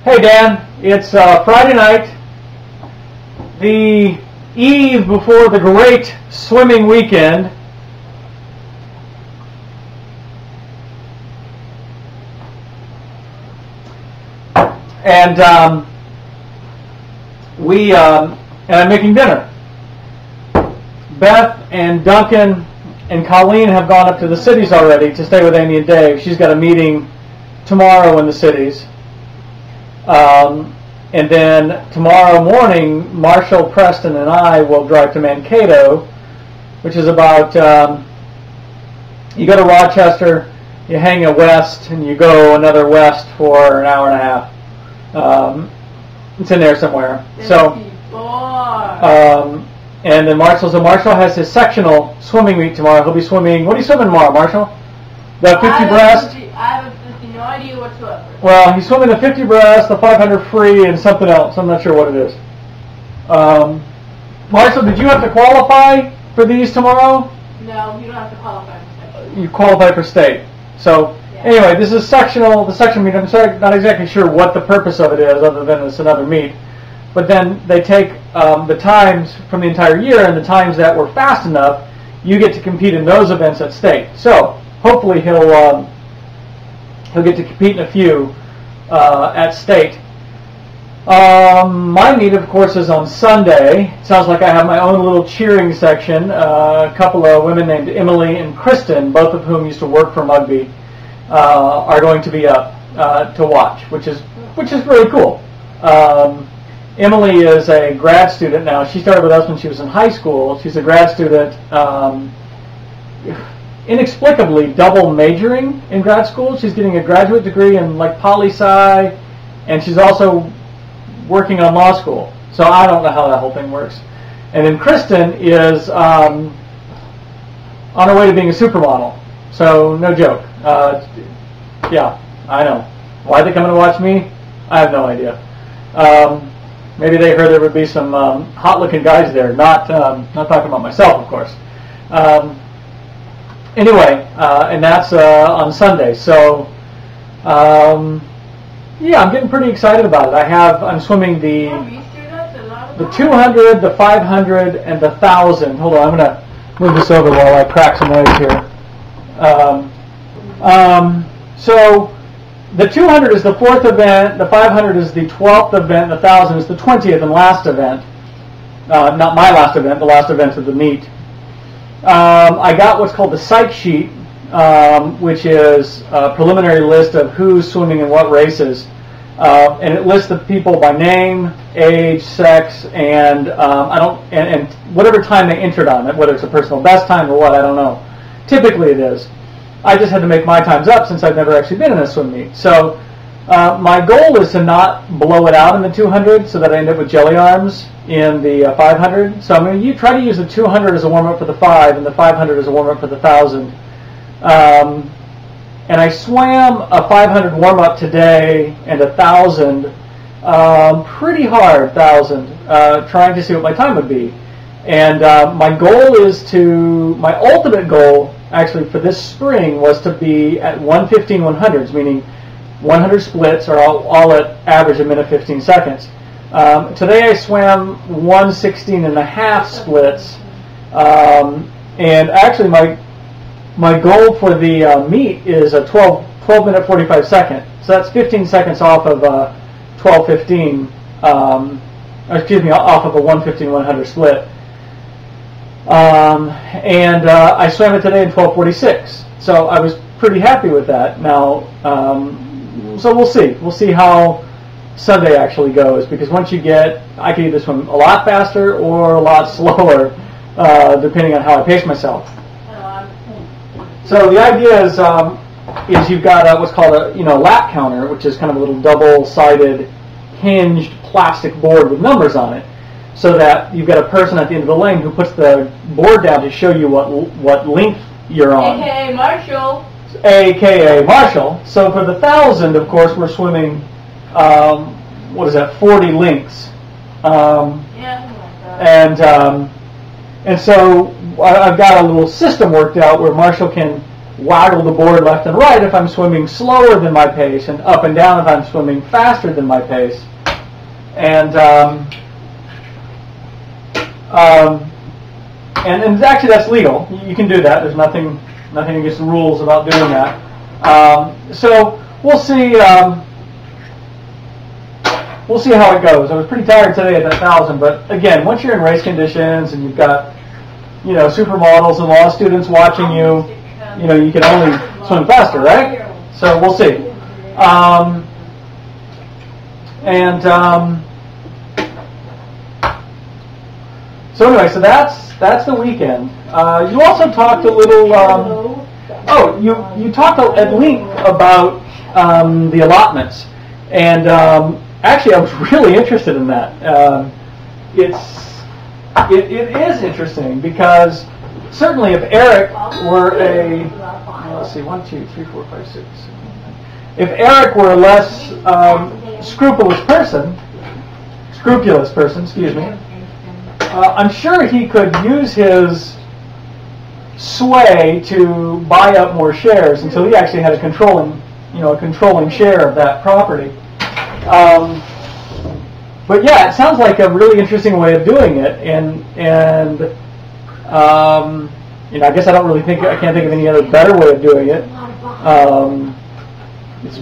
Hey Dan, it's Friday night, the eve before the great swimming weekend. And and I'm making dinner. Beth and Duncan and Colleen have gone up to the cities already to stay with Amy and Dave. She's got a meeting tomorrow in the cities. And then tomorrow morning, Marshall, Preston, and I will drive to Mankato, which is about, you go to Rochester, you hang a west, and you go another west for an hour and a half. It's in there somewhere. And then Marshall has his sectional swimming meet tomorrow. He'll be swimming, what are you swimming tomorrow, Marshall? The 50 breast? I have no idea whatsoever. Well, he's swimming the 50 breast, the 500 free, and something else. I'm not sure what it is. Marshall, did you have to qualify for these tomorrow? No, you don't have to qualify for state. You qualify for state. So, anyway, this is sectional, the section meet. I'm sorry, not exactly sure what the purpose of it is, other than it's another meet. But then they take the times from the entire year, and the times that were fast enough, you get to compete in those events at state. So, hopefully he'll get to compete in a few at state. My meet, of course, is on Sunday. It sounds like I have my own little cheering section. A couple of women named Emily and Kristen, both of whom used to work for Mugby, are going to be up to watch, which is really cool. Emily is a grad student now. She started with us when she was in high school. She's a grad student. Inexplicably double majoring in grad school. She's getting a graduate degree in like poli-sci, and she's also working on law school. So I don't know how that whole thing works. And then Kristen is on her way to being a supermodel. So no joke. Yeah, I know. Why are they coming to watch me? I have no idea. Maybe they heard there would be some hot-looking guys there. Not talking about myself, of course. Anyway, and that's on Sunday. So, yeah, I'm getting pretty excited about it. I'm swimming the 200, the 500, and the 1,000. Hold on, I'm going to move this over while I crack some eggs here. So, the 200 is the 4th event, the 500 is the 12th event, the 1,000 is the 20th and last event. Not my last event, the last event of the meet. I got what's called the psych sheet, which is a preliminary list of who's swimming in what races, and it lists the people by name, age, sex, and and whatever time they entered on it, whether it's a personal best time or what, I don't know. Typically it is. I just had to make my times up since I've never actually been in a swim meet. So my goal is to not blow it out in the 200 so that I end up with jelly arms in the 500. So I'm going to try to use the 200 as a warm-up for the 5 and the 500 as a warm-up for the 1,000. And I swam a 500 warm-up today and a 1,000, pretty hard 1,000, trying to see what my time would be. And my ultimate goal actually for this spring was to be at 1:15 100s, meaning 100 splits are all at average a minute 15 seconds. Today I swam 1:16 and a half splits, and actually my goal for the meet is a 12 minute 45 second. So that's 15 seconds off of 12:15. Off of a 1:15 100 split. And I swam it today in 12:46. So I was pretty happy with that. Now, so we'll see. We'll see how Sunday actually goes, because once I can either swim a lot faster or a lot slower, depending on how I pace myself. So the idea is you've got what's called a lap counter, which is kind of a little double-sided hinged plastic board with numbers on it, so that you've got a person at the end of the lane who puts the board down to show you what length you're on. AKA Marshall. AKA Marshall. So for the 1,000, of course, we're swimming, 40 lengths. And so I've got a little system worked out where Marshall can waggle the board left and right if I'm swimming slower than my pace, and up and down if I'm swimming faster than my pace. And and actually that's legal. You can do that. There's nothing against the rules about doing that. So we'll see. We'll see how it goes. I was pretty tired today at that 1,000, but again, once you're in race conditions and you've got, you know, supermodels and law students watching you, you know, you can only swim faster, right? So we'll see. So anyway, so that's the weekend. You also talked a little. You talked at length about the allotments, and actually, I was really interested in that. It is interesting because certainly if Eric were let's see, 1, 2, 3, 4, 5, 6, 7, 8, 9. If Eric were a less scrupulous person, excuse me, I'm sure he could use his sway to buy up more shares until he actually had a controlling share of that property. But yeah, it sounds like a really interesting way of doing it, and you know, I guess I can't think of any other better way of doing it.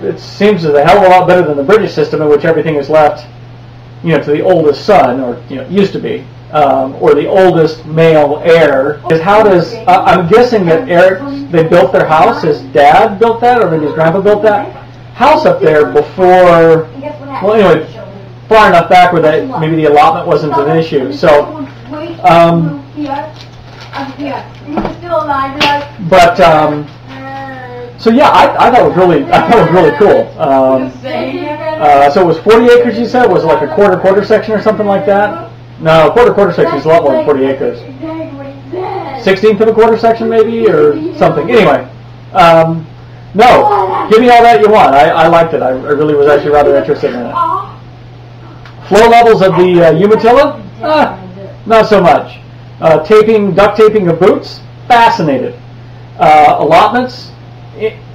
It seems a hell of a lot better than the British system, in which everything is left, you know, to the oldest son, or you know, used to be, or the oldest male heir. I'm guessing that they built their house. His dad built that, or maybe his grandpa built that house up there before. Well, anyway, far enough back where maybe the allotment wasn't an issue. So, so yeah, I thought it was really cool. So it was 40 acres. You said, was it like a quarter section or something like that? No, quarter section is a lot more than 40 acres. 16th of a quarter section, maybe, or something. Anyway. No, give me all that you want. I liked it. I really was actually rather interested in it. Flow levels of the Umatilla? Not so much. Duct taping of boots? Fascinated. Allotments?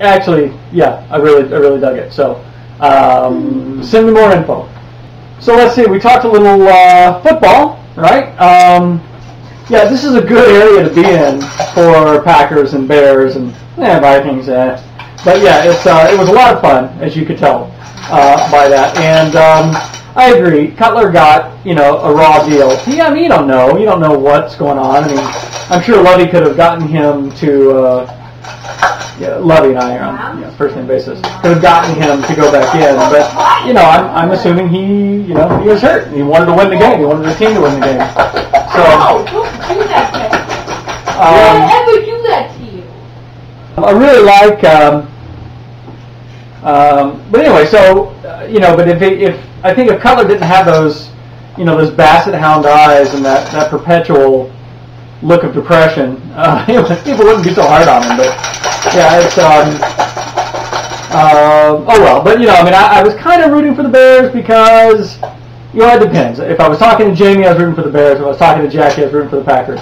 Actually, yeah, I really dug it. So, send me more info. So let's see. We talked a little football, right? Yeah, this is a good area to be in for Packers and Bears and Vikings. But yeah, it was a lot of fun, as you could tell by that. And I agree. Cutler got, you know, a raw deal. Yeah, I mean, you don't know what's going on. I mean, I'm sure Lovey could have gotten him to. Lovey and I are on first name basis. Could have gotten him to go back in, but you know, I'm assuming he was hurt. He wanted to win the game. He wanted the team to win the game. So. No, don't do that to him. Don't ever do that to you. I really like. But anyway, so you know, but if I think if Cutler didn't have those, you know, those basset hound eyes and that perpetual look of depression, people wouldn't be so hard on him. But yeah, it's oh well. But you know, I mean, I was kind of rooting for the Bears because, you know, it depends. If I was talking to Jamie, I was rooting for the Bears. If I was talking to Jackie, I was rooting for the Packers.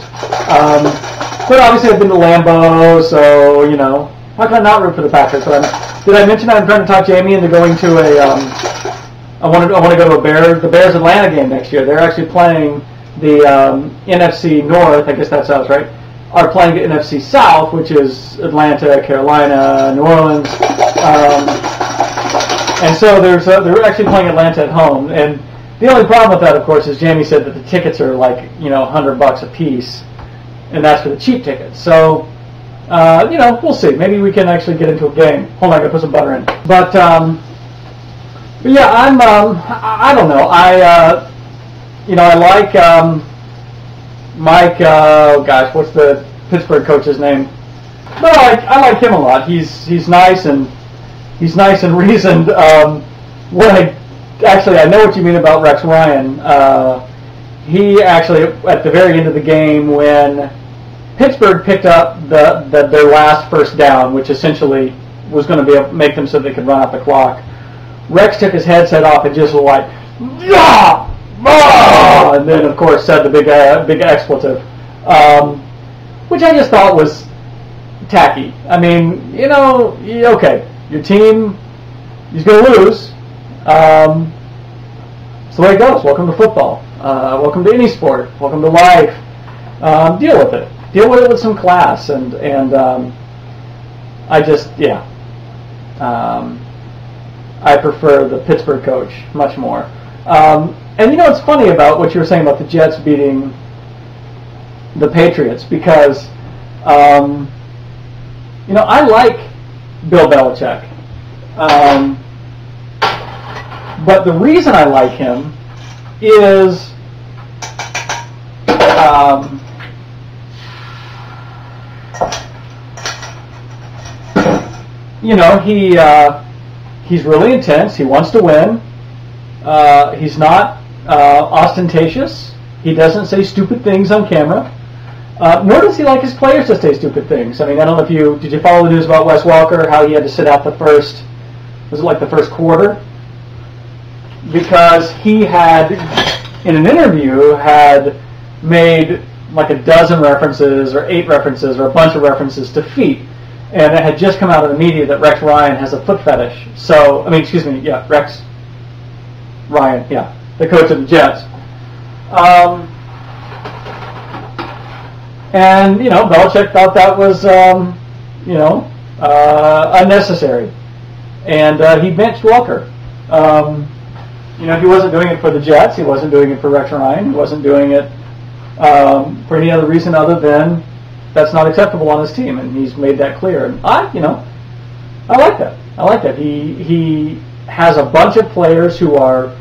But obviously, I've been to Lambeau, so you know, how can I not root for the Packers? But did I mention that I'm trying to talk Jamie into going to I want to go to the Bears Atlanta game next year. They're actually playing the NFC North. I guess that's us, right? Are playing the NFC South, which is Atlanta, Carolina, New Orleans, and so they're actually playing Atlanta at home. And the only problem with that, of course, is Jamie said that the tickets are like, you know, $100 a piece, and that's for the cheap tickets. So, you know, we'll see. Maybe we can actually get into a game. Hold on, I gotta put some butter in. But yeah, I don't know. You know, I like Mike. Oh gosh, what's the Pittsburgh coach's name? But I like him a lot. He's nice and reasoned. I know what you mean about Rex Ryan. He actually, at the very end of the game, when Pittsburgh picked up their last first down, which essentially was going to make them so they could run out the clock, Rex took his headset off and just was like, "Yeah!" And then, of course, said the big expletive, which I just thought was tacky. I mean, okay, your team is going to lose. It's the way it goes. Welcome to football. Welcome to any sport. Welcome to life. Deal with it. Deal with it with some class. And I just, I prefer the Pittsburgh coach much more. And it's funny about what you were saying about the Jets beating the Patriots because, I like Bill Belichick. But the reason I like him is he's really intense. He wants to win. He's not ostentatious. He doesn't say stupid things on camera. Nor does he like his players to say stupid things. I mean, I don't know if did you follow the news about Wes Welker, how he had to sit out the first quarter? Because he had, in an interview, had made like a dozen references or 8 references or a bunch of references to feet. And it had just come out of the media that Rex Ryan has a foot fetish. Rex Ryan, the coach of the Jets. And Belichick thought that was unnecessary, and he benched Welker. He wasn't doing it for the Jets. He wasn't doing it for Rex Ryan. He wasn't doing it for any other reason other than that's not acceptable on his team, and he's made that clear. And I like that. I like that. He has a bunch of players who are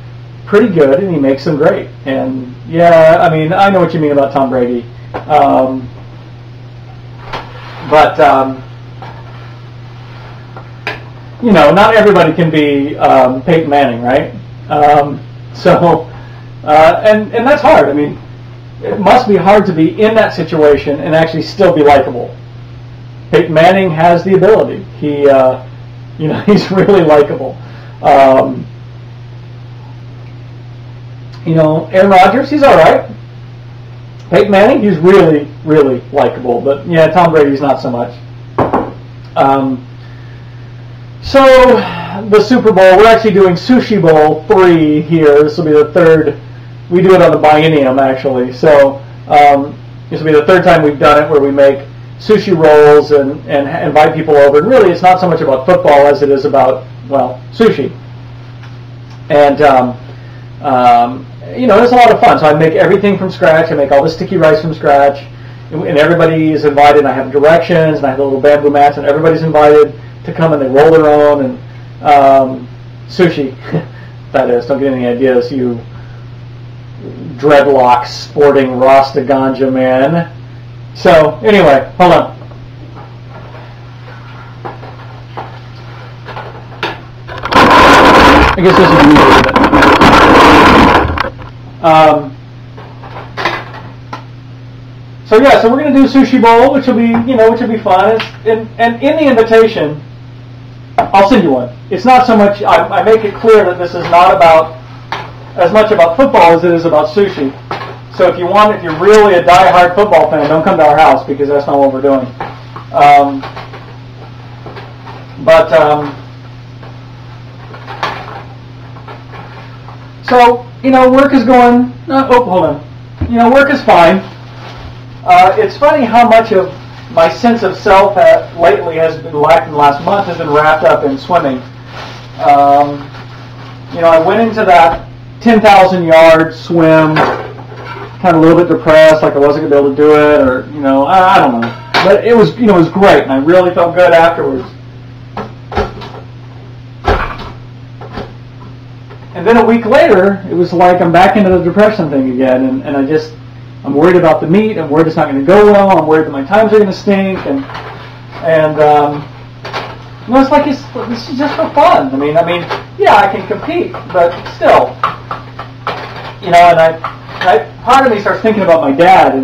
pretty good, and he makes them great. And I know what you mean about Tom Brady. Not everybody can be Peyton Manning, right? And that's hard. I mean, it must be hard to be in that situation and actually still be likable. Peyton Manning has the ability. He's really likable. Aaron Rodgers, he's all right. Peyton Manning, he's really, really likable. But, Tom Brady's not so much. So, the Super Bowl, we're actually doing Sushi Bowl 3 here. This will be the third. We do it on the biennium, actually. So, this will be the third time we've done it where we make sushi rolls and invite people over. And really, it's not so much about football as it is about, sushi. And, it's a lot of fun. So I make everything from scratch. I make all the sticky rice from scratch. And everybody is invited. And I have directions, and I have the little bamboo mats, and everybody's invited to come and they roll their own. And sushi, that is. Don't get any ideas, you dreadlocks sporting Rasta Ganja man. So, anyway, hold on. I guess this is easier. So we're going to do Sushi Bowl, which will be fun. And in the invitation, I'll send you one. It's not so much. I make it clear that this is not about as much about football as it is about sushi. So if you're really a die-hard football fan, don't come to our house because that's not what we're doing. So work is going. Hold on. Work is fine. It's funny how much of my sense of self lately has been lacking. The last month has been wrapped up in swimming. I went into that 10,000-yard swim, kind of a little bit depressed, like I wasn't going to be able to do it, or I don't know. But it was great, and I really felt good afterwards. And then a week later, it was like I'm back into the depression thing again, and I'm worried about the meet. I'm worried it's not going to go well. I'm worried that my times are going to stink, and it's like this is just for fun. I mean, I can compete, but still, and I part of me starts thinking about my dad, and